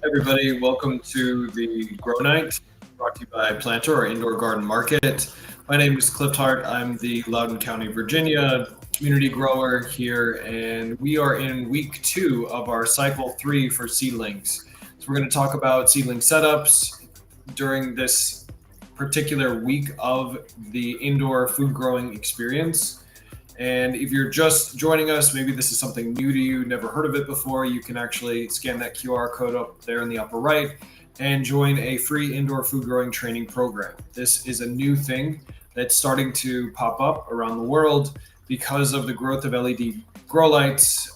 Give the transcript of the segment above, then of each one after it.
Everybody, welcome to the Grow Night, brought to you by Planter, or Indoor Garden Market. My name is Cliff Hart. I'm the Loudoun County, Virginia community grower here, and we are in week 2 of our cycle 3 for seedlings. So we're going to talk about seedling setups during this particular week of the indoor food growing experience. And if you're just joining us, maybe this is something new to you, never heard of it before, you can actually scan that QR code up there in the upper right and join a free indoor food growing training program. This is a new thing that's starting to pop up around the world because of the growth of LED grow lights,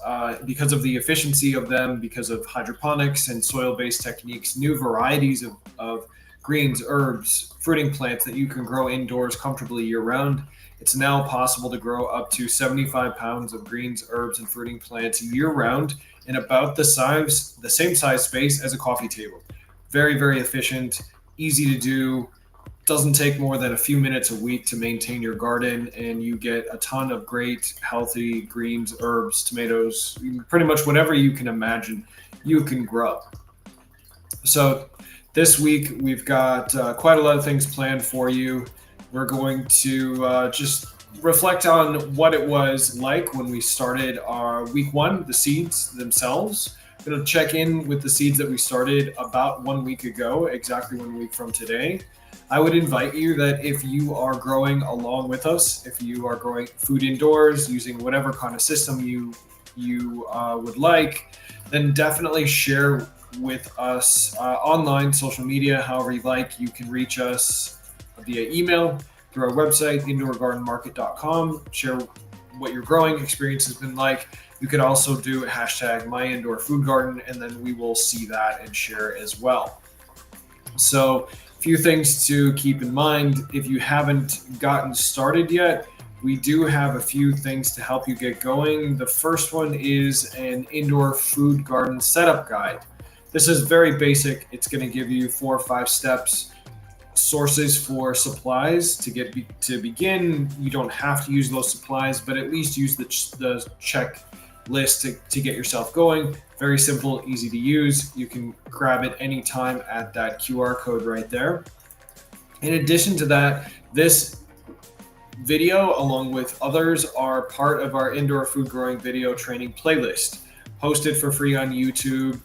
because of the efficiency of them, because of hydroponics and soil-based techniques, new varieties of greens, herbs, fruiting plants that you can grow indoors comfortably year-round. It's now possible to grow up to 75 pounds of greens, herbs, and fruiting plants year-round in about the same size space as a coffee table. Very, very efficient, easy to do, doesn't take more than a few minutes a week to maintain your garden, and you get a ton of great, healthy greens, herbs, tomatoes, pretty much whatever you can imagine you can grow. So this week, we've got quite a lot of things planned for you. We're going to just reflect on what it was like when we started our week 1, the seeds themselves. We're going to check in with the seeds that we started about 1 week ago, exactly 1 week from today. I would invite you that if you are growing along with us, if you are growing food indoors using whatever kind of system you would like, then definitely share with us online, social media, however you like. You can reach us via email, through our website, indoorgardenmarket.com. Share what your growing experience has been like. You could also do #myindoorfoodgarden, and then we will see that and share as well. So a few things to keep in mind. If you haven't gotten started yet, we do have a few things to help you get going. The first one is an indoor food garden setup guide. This is very basic. It's going to give you 4 or 5 steps, sources for supplies to begin. You don't have to use those supplies, but at least use the checklist to get yourself going. Very simple, easy to use. You can grab it anytime at that QR code right there. In addition to that, this video, along with others, are part of our indoor food growing video training playlist, posted for free on YouTube.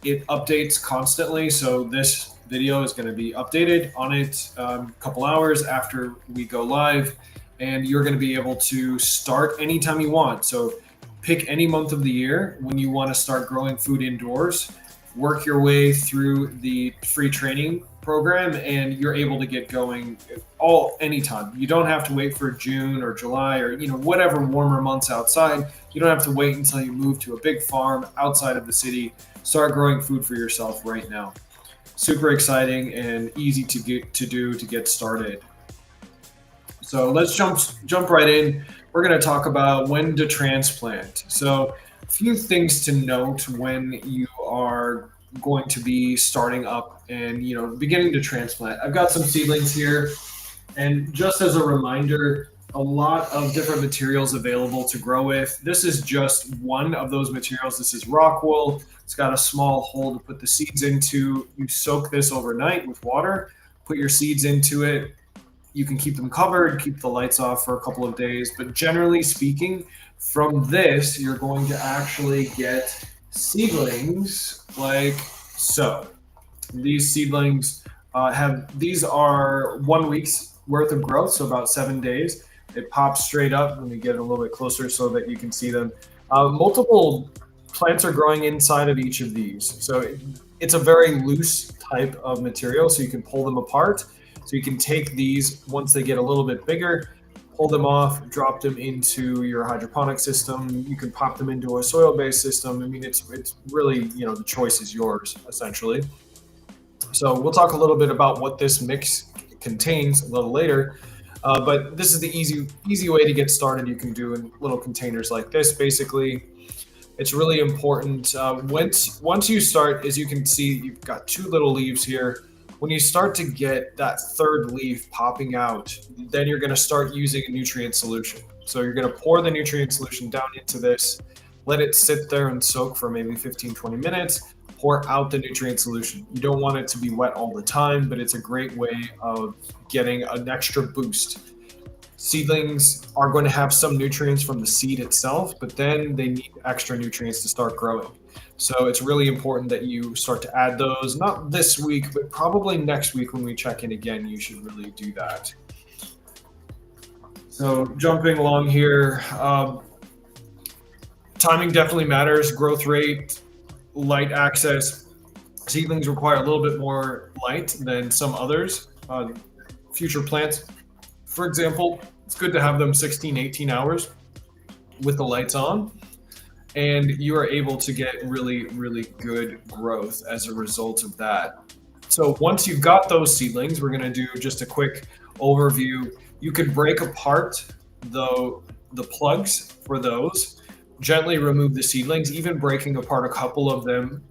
It updates constantly, so this video is going to be updated on it a couple hours after we go live, and you're going to be able to start anytime you want. So pick any month of the year when you want to start growing food indoors, work your way through the free training program, and you're able to get going anytime. You don't have to wait for June or July or whatever warmer months outside. You don't have to wait until you move to a big farm outside of the city. Start growing food for yourself right now. Super exciting and easy to get started. So let's jump right in. We're going to talk about when to transplant. So a few things to note when you are going to be starting up and beginning to transplant. I've got some seedlings here, and just as a reminder, a lot of different materials available to grow with. This is just one of those materials. This is rock wool. It's got a small hole to put the seeds into. You soak this overnight with water, put your seeds into it. You can keep them covered, keep the lights off for a couple of days. But generally speaking, from this, you're going to actually get seedlings like so. These seedlings these are 1 week's worth of growth, so about 7 days. It pops straight up. Let me get a little bit closer so that you can see them. Multiple plants are growing inside of each of these. So it's a very loose type of material, so you can pull them apart. So you can take these once they get a little bit bigger, pull them off, drop them into your hydroponic system. You can pop them into a soil-based system. I mean, it's really, the choice is yours, essentially. So we'll talk a little bit about what this mix contains a little later. But this is the easy way to get started. You can do in little containers like this. Basically, it's really important. Once you start, as you can see, you've got 2 little leaves here. When you start to get that 3rd leaf popping out, then you're going to start using a nutrient solution. So you're going to pour the nutrient solution down into this, let it sit there and soak for maybe 15-20 minutes, pour out the nutrient solution. You don't want it to be wet all the time, but it's a great way of getting an extra boost. Seedlings are going to have some nutrients from the seed itself, but then they need extra nutrients to start growing. So it's really important that you start to add those, not this week, but probably next week when we check in again, you should really do that. So jumping along here, timing definitely matters, growth rate, light access. Seedlings require a little bit more light than some others. Future plants, for example, it's good to have them 16, 18 hours with the lights on, and you are able to get really, really good growth as a result of that. So once you've got those seedlings, we're going to do just a quick overview. You could break apart the plugs for those, gently remove the seedlings, even breaking apart a couple of them,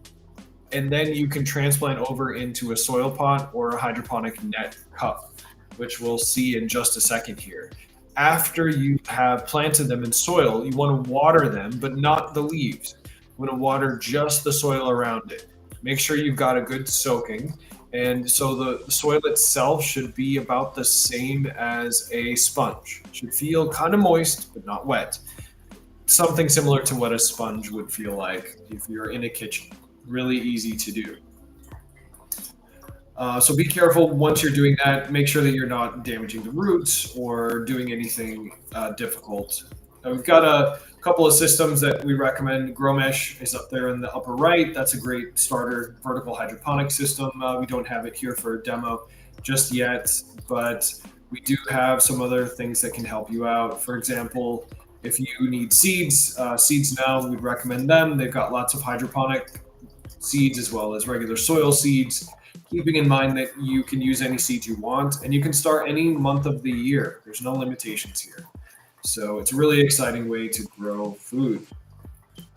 and then you can transplant over into a soil pot or a hydroponic net cup, which we'll see in just a second here. After you have planted them in soil, you want to water them, but not the leaves. You want to water just the soil around it. Make sure you've got a good soaking. And so the soil itself should be about the same as a sponge. It should feel kind of moist, but not wet. Something similar to what a sponge would feel like if you're in a kitchen. Really easy to do. So be careful once you're doing that. Make sure that you're not damaging the roots or doing anything difficult. We've got a couple of systems that we recommend. GrowMesh is up there in the upper right. That's a great starter vertical hydroponic system. We don't have it here for a demo just yet, but we do have some other things that can help you out. For example, if you need seeds, Seeds Now, we'd recommend them. They've got lots of hydroponic seeds as well as regular soil seeds, keeping in mind that you can use any seeds you want and you can start any month of the year. There's no limitations here. So it's a really exciting way to grow food.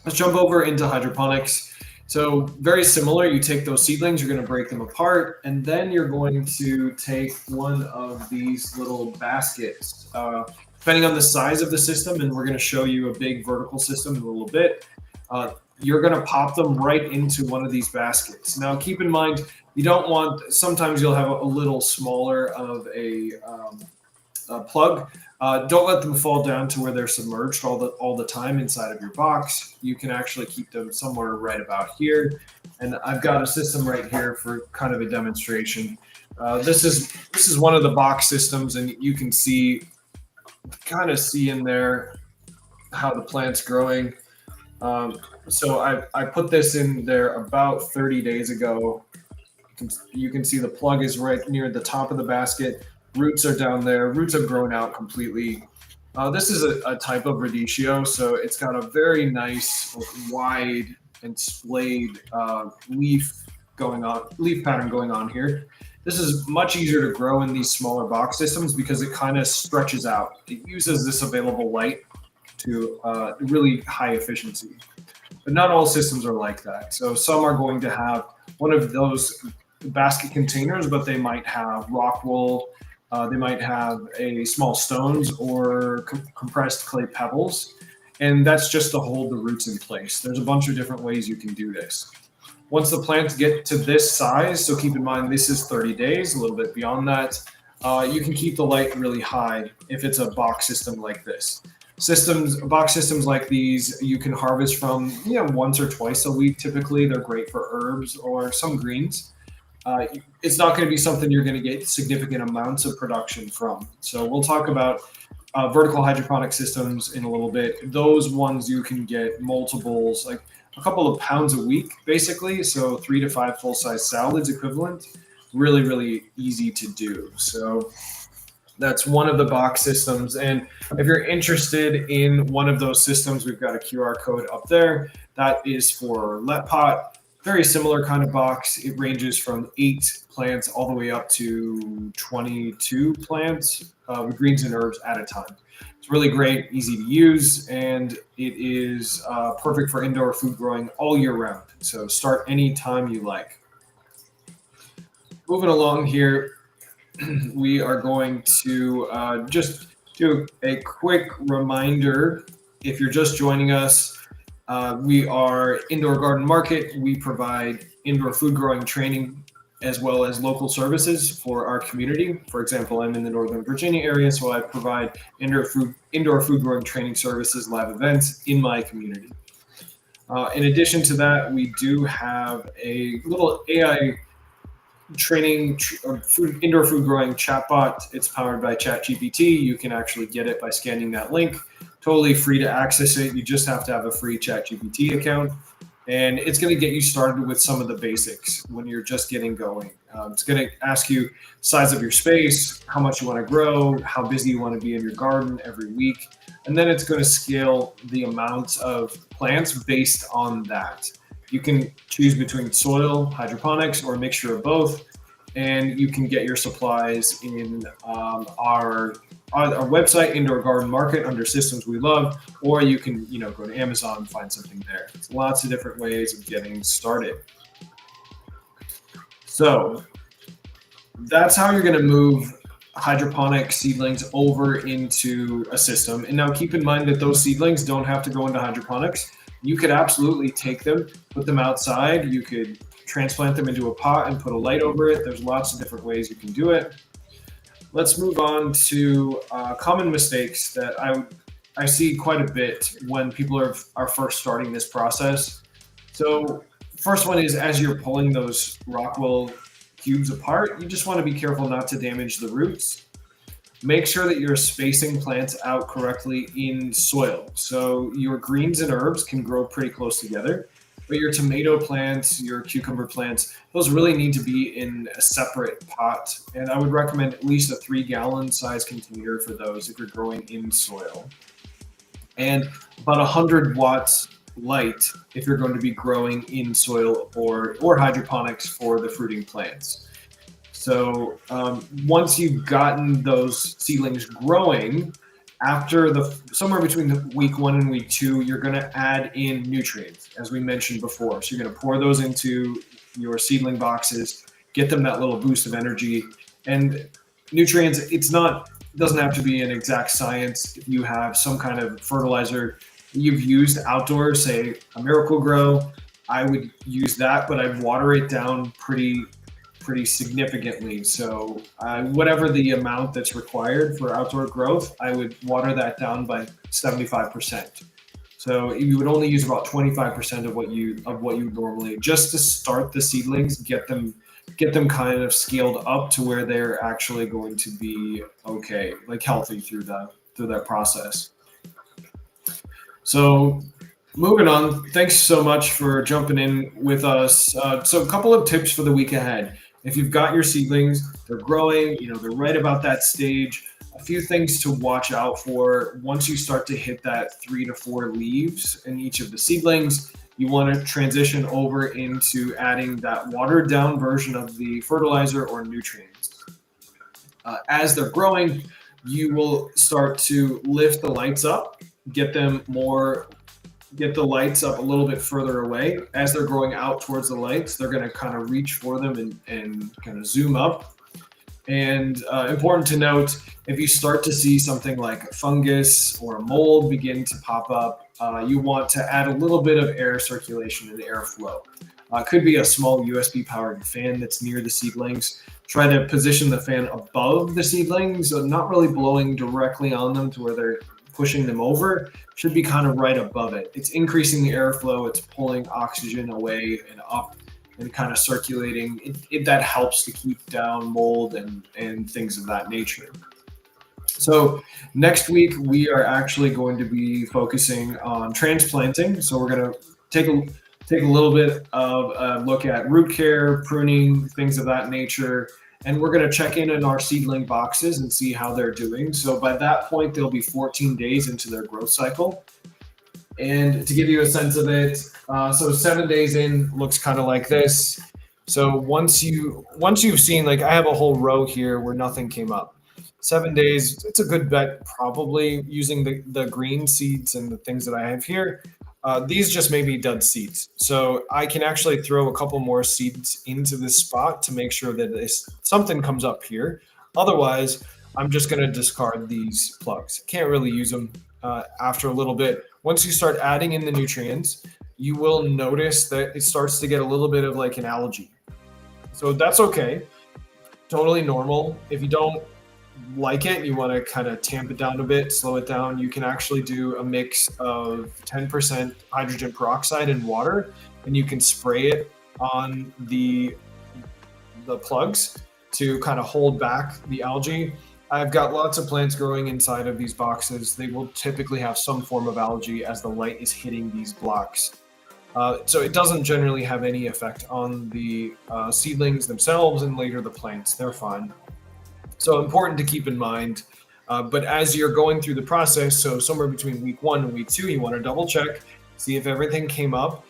Let's jump over into hydroponics. So very similar, you take those seedlings, you're going to break them apart, and then you're going to take one of these little baskets. Depending on the size of the system, and we're going to show you a big vertical system in a little bit, you're going to pop them right into one of these baskets. Now, keep in mind, you don't want, sometimes you'll have a little smaller of a plug. Don't let them fall down to where they're submerged all the time inside of your box. You can actually keep them somewhere right about here. And I've got a system right here for kind of a demonstration. This is one of the box systems, and you can kind of see in there how the plant's growing. So I put this in there about 30 days ago. You can see the plug is right near the top of the basket. Roots are down there. Roots have grown out completely. This is a type of radicchio, so it's got a very nice, wide and splayed leaf pattern going on here. This is much easier to grow in these smaller box systems because it kind of stretches out. It uses this available light to really high efficiency. But not all systems are like that. So some are going to have one of those basket containers, but they might have rock wool, they might have a small stones or compressed clay pebbles, and that's just to hold the roots in place. There's a bunch of different ways you can do this. Once the plants get to this size, so keep in mind this is 30 days, a little bit beyond that, you can keep the light really high if it's a box system like this. Box systems like these, you can harvest from once or twice a week. Typically, they're great for herbs or some greens. It's not going to be something you're going to get significant amounts of production from. So we'll talk about vertical hydroponic systems in a little bit. Those ones you can get multiples, like a couple of pounds a week, basically. So 3 to 5 full-size salads equivalent. Really, really easy to do. So that's one of the box systems. And if you're interested in one of those systems, we've got a QR code up there. That is for Let Pot. Very similar kind of box. It ranges from 8 plants all the way up to 22 plants with greens and herbs at a time. It's really great, easy to use, and it is perfect for indoor food growing all year round. So start anytime you like. Moving along here, we are going to just do a quick reminder. If you're just joining us, We are indoor garden market. We provide indoor food growing training as well as local services for our community. For example, I'm in the Northern Virginia area, so I provide indoor food growing training services, live events in my community. In addition to that, we do have a little AI training indoor food growing chatbot. It's powered by ChatGPT. You can actually get it by scanning that link. Totally free to access it. You just have to have a free ChatGPT account, and it's going to get you started with some of the basics when you're just getting going. It's going to ask you size of your space, how much you want to grow, how busy you want to be in your garden every week, and then it's going to scale the amounts of plants based on that. You can choose between soil, hydroponics, or a mixture of both, and you can get your supplies in our website, Indoor Garden Market, under Systems We Love, or you can go to Amazon and find something there. It's lots of different ways of getting started. So that's how you're going to move hydroponic seedlings over into a system. And now keep in mind that those seedlings don't have to go into hydroponics. You could absolutely take them, put them outside. You could transplant them into a pot and put a light over it. There's lots of different ways you can do it. Let's move on to common mistakes that I see quite a bit when people are first starting this process. So first one is, as you're pulling those Rockwell cubes apart, you just want to be careful not to damage the roots. Make sure that you're spacing plants out correctly in soil. So your greens and herbs can grow pretty close together, but your tomato plants, your cucumber plants, those really need to be in a separate pot. And I would recommend at least a 3-gallon size container for those if you're growing in soil. And about 100 watts light if you're going to be growing in soil or hydroponics for the fruiting plants. So once you've gotten those seedlings growing, after somewhere between week 1 and week 2, you're going to add in nutrients, as we mentioned before. So you're going to pour those into your seedling boxes, get them that little boost of energy. And nutrients, doesn't have to be an exact science. If you have some kind of fertilizer you've used outdoors, say a Miracle Grow, I would use that, but I'd water it down pretty significantly. So whatever the amount that's required for outdoor growth, I would water that down by 75%. So you would only use about 25% of what you normally, just to start the seedlings, get them kind of scaled up to where they're actually going to be okay, like healthy through that process. So moving on, thanks so much for jumping in with us. So a couple of tips for the week ahead. If you've got your seedlings, they're growing, they're right about that stage. A few things to watch out for once you start to hit that 3 to 4 leaves in each of the seedlings. You want to transition over into adding that watered down version of the fertilizer or nutrients. As they're growing, you will start to lift the lights up, get the lights up a little bit further away. As they're growing out towards the lights, they're going to kind of reach for them and kind of zoom up. And important to note, if you start to see something like fungus or mold begin to pop up, you want to add a little bit of air circulation and airflow. Could be a small USB powered fan that's near the seedlings. Try to position the fan above the seedlings, so not really blowing directly on them to where they're pushing them over. Should be kind of right above it. It's increasing the airflow. It's pulling oxygen away and up and kind of circulating. That helps to keep down mold and things of that nature. So next week, we are actually going to be focusing on transplanting. So we're going to take a little bit of a look at root care, pruning, things of that nature. And we're going to check in our seedling boxes and see how they're doing. So by that point, they'll be 14 days into their growth cycle. And to give you a sense of it, so 7 days in looks kind of like this. So once you've seen, like I have a whole row here where nothing came up. 7 days, it's a good bet, probably using the green seeds and the things that I have here. These just may be dud seeds. So I can actually throw a couple more seeds into this spot to make sure that something comes up here. Otherwise, I'm just going to discard these plugs. Can't really use them after a little bit. once you start adding in the nutrients, you will notice that it starts to get a little bit of like an algae. So that's okay, totally normal. If you don't like it, you want to kind of tamp it down a bit, slow it down, you can actually do a mix of 10% hydrogen peroxide and water, and you can spray it on the plugs to kind of hold back the algae. I've got lots of plants growing inside of these boxes. They will typically have some form of algae as the light is hitting these blocks. So it doesn't generally have any effect on the seedlings themselves and later the plants. They're fine. So important to keep in mind. But as you're going through the process, so somewhere between week 1 and week 2, you want to double check, see if everything came up.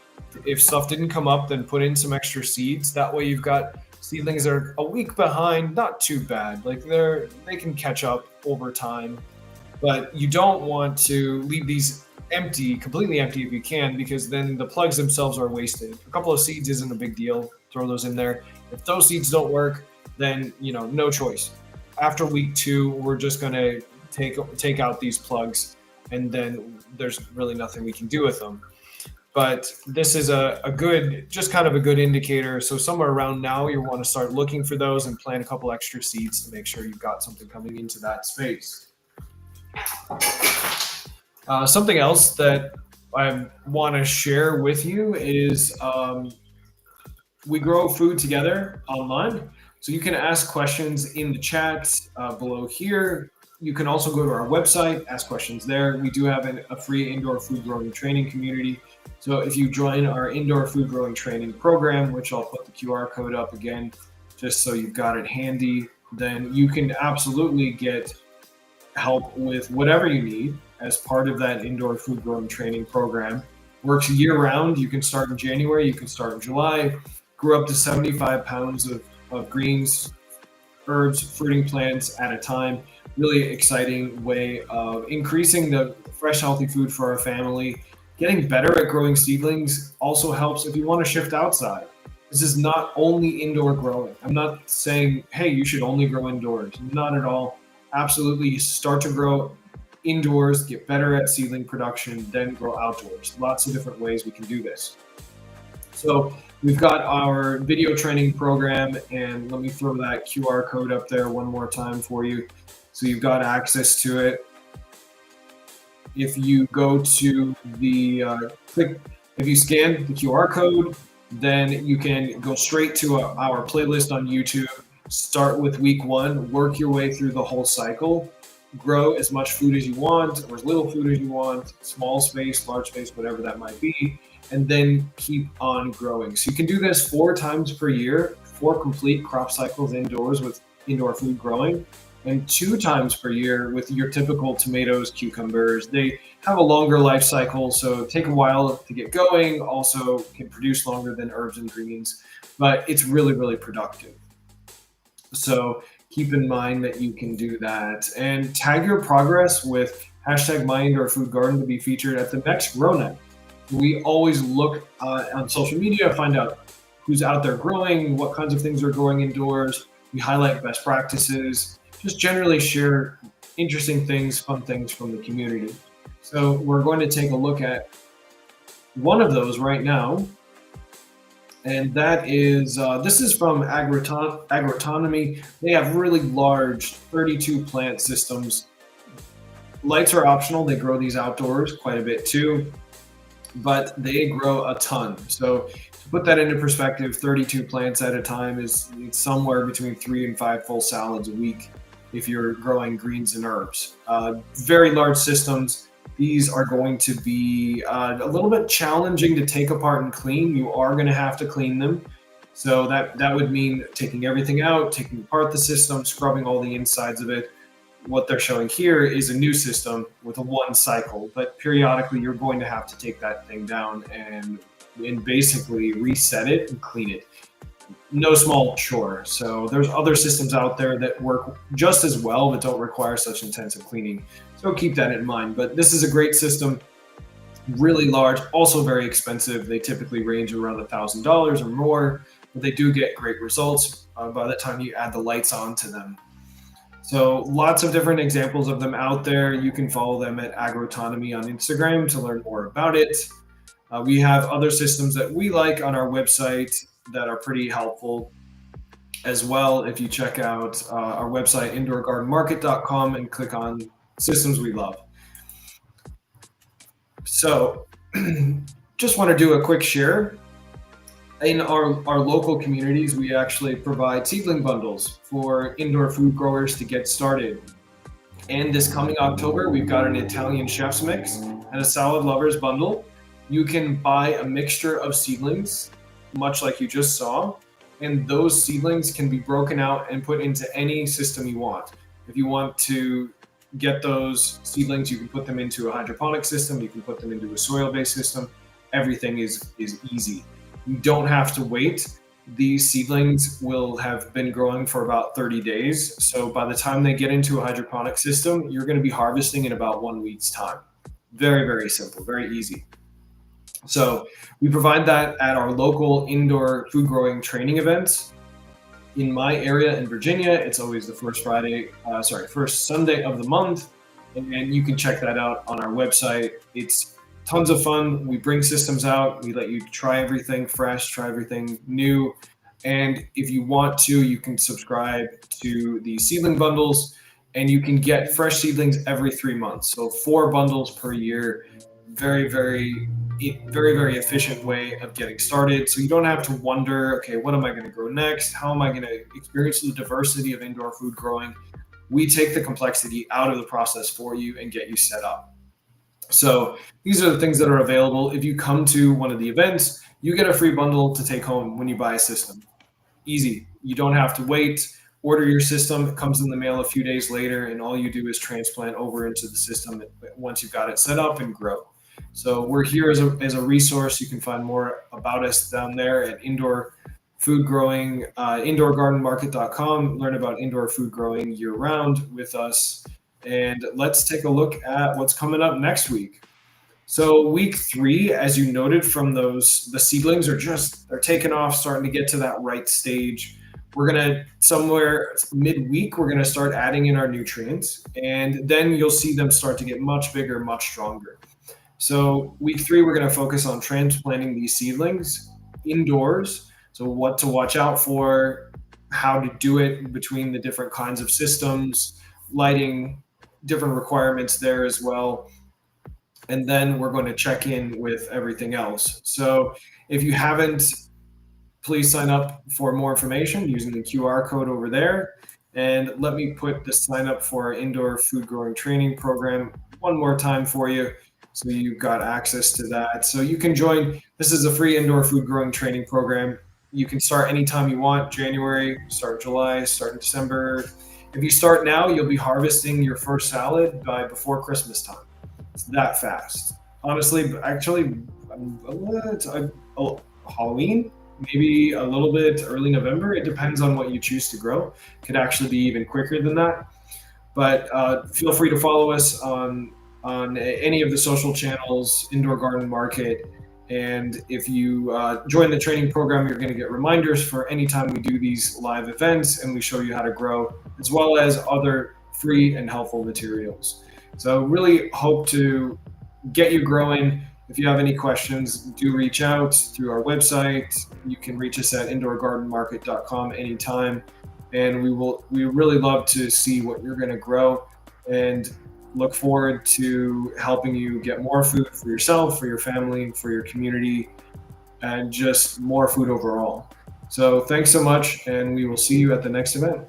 If stuff didn't come up, then put in some extra seeds. That way you've got seedlings that are a week behind, not too bad. Like they can catch up over time. But you don't want to leave these empty, completely empty if you can, because then the plugs themselves are wasted. A couple of seeds isn't a big deal. Throw those in there. If those seeds don't work, then no choice. After week 2, we're just going to take out these plugs, and then there's really nothing we can do with them. But this is a good, just kind of a good indicator. So somewhere around now, you want to start looking for those and plant a couple extra seeds to make sure you've got something coming into that space. Something else that I want to share with you is we grow food together online. So you can ask questions in the chat below here. You can also go to our website, ask questions there. We do have a free indoor food growing training community. So if you join our indoor food growing training program, which I'll put the QR code up again, just so you've got it handy, then you can absolutely get help with whatever you need as part of that indoor food growing training program. Works year round. You can start in January, you can start in July. Grew up to 75 pounds of greens, herbs, fruiting plants at a time. Really exciting way of increasing the fresh, healthy food for our family. Getting better at growing seedlings also helps if you want to shift outside. This is not only indoor growing. I'm not saying, hey, you should only grow indoors. Not at all. Absolutely, start to grow indoors, get better at seedling production, then grow outdoors. Lots of different ways we can do this. So we've got our video training program, and let me throw that QR code up there one more time for you. So you've got access to it. If you go to if you scan the QR code, then you can go straight to our playlist on YouTube. Start with week 1, work your way through the whole cycle, grow as much food as you want or as little food as you want, small space, large space, whatever that might be, and then keep on growing. So you can do this 4 times per year, 4 complete crop cycles indoors with indoor food growing, and 2 times per year with your typical tomatoes, cucumbers. They have a longer life cycle, so take a while to get going, also can produce longer than herbs and greens, but it's really, really productive. So keep in mind that you can do that, and tag your progress with hashtag #MyIndoorFoodGarden to be featured at the next Grow Night. We always look on social media, find out who's out there growing, what kinds of things are growing indoors. We highlight best practices, just generally share interesting things, fun things from the community. So we're going to take a look at one of those right now. And that is, this is from Agrotonomy. They have really large 32 plant systems. Lights are optional. They grow these outdoors quite a bit too, but they grow a ton. So to put that into perspective, 32 plants at a time is somewhere between 3 and 5 full salads a week if you're growing greens and herbs. Very large systems. These are going to be a little bit challenging to take apart and clean. You are going to have to clean them. So that would mean taking everything out, taking apart the system, scrubbing all the insides of it. What they're showing here is a new system with a 1 cycle, but periodically you're going to have to take that thing down and basically reset it and clean it. No small chore. So there's other systems out there that work just as well but don't require such intensive cleaning. So keep that in mind. But this is a great system, really large, also very expensive. They typically range around $1,000 or more, but they do get great results by the time you add the lights onto them. So lots of different examples of them out there. You can follow them at Agrotonomy on Instagram to learn more about it. We have other systems that we like on our website that are pretty helpful as well. If you check out our website, indoorgardenmarket.com, and click on systems we love. So just want to do a quick share. In our local communities, we actually provide seedling bundles for indoor food growers to get started. And this coming October, we've got an Italian chef's mix and a salad lovers bundle. You can buy a mixture of seedlings, much like you just saw, and those seedlings can be broken out and put into any system you want. If you want to get those seedlings, you can put them into a hydroponic system, you can put them into a soil-based system. Everything is easy. You don't have to wait. These seedlings will have been growing for about 30 days. So by the time they get into a hydroponic system, you're going to be harvesting in about 1 week's time. Very, very simple, very easy. So we provide that at our local indoor food growing training events. In my area in Virginia, it's always the first Sunday of the month. And you can check that out on our website. It's tons of fun. We bring systems out. We let you try everything fresh, try everything new. And if you want to, you can subscribe to the seedling bundles and you can get fresh seedlings every 3 months. So 4 bundles per year. Very, very, very, very efficient way of getting started. So you don't have to wonder, okay, what am I going to grow next? How am I going to experience the diversity of indoor food growing? We take the complexity out of the process for you and get you set up. So these are the things that are available. If you come to one of the events, you get a free bundle to take home when you buy a system. Easy. You don't have to wait. Order your system. It comes in the mail a few days later, and all you do is transplant over into the system once you've got it set up and grow. So we're here as a resource. You can find more about us down there at indoor food growing, indoorgardenmarket.com. Learn about indoor food growing year round with us. And let's take a look at what's coming up next week. So week 3, as you noted from the seedlings they're taking off, starting to get to that right stage. We're gonna somewhere midweek, we're gonna start adding in our nutrients, and then you'll see them start to get much bigger, much stronger. So week 3, we're gonna focus on transplanting these seedlings indoors. So what to watch out for, how to do it between the different kinds of systems, lighting, different requirements there as well. And then we're going to check in with everything else. So if you haven't, please sign up for more information using the QR code over there. And let me put the sign up for our indoor food growing training program one more time for you, so you've got access to that. So you can join. This is a free indoor food growing training program. You can start anytime you want, January, start July, start in December. If you start now, you'll be harvesting your first salad by before Christmas time. It's that fast. Honestly, actually, Halloween, maybe a little bit early November. It depends on what you choose to grow. It could actually be even quicker than that. But feel free to follow us on any of the social channels, Indoor Garden Market. And if you join the training program, you're going to get reminders for any time we do these live events and we show you how to grow, as well as other free and helpful materials. So really hope to get you growing. If you have any questions, do reach out through our website. You can reach us at indoorgardenmarket.com anytime. And we really love to see what you're going to grow and look forward to helping you get more food for yourself, for your family, for your community, and just more food overall. So thanks so much, and we will see you at the next event.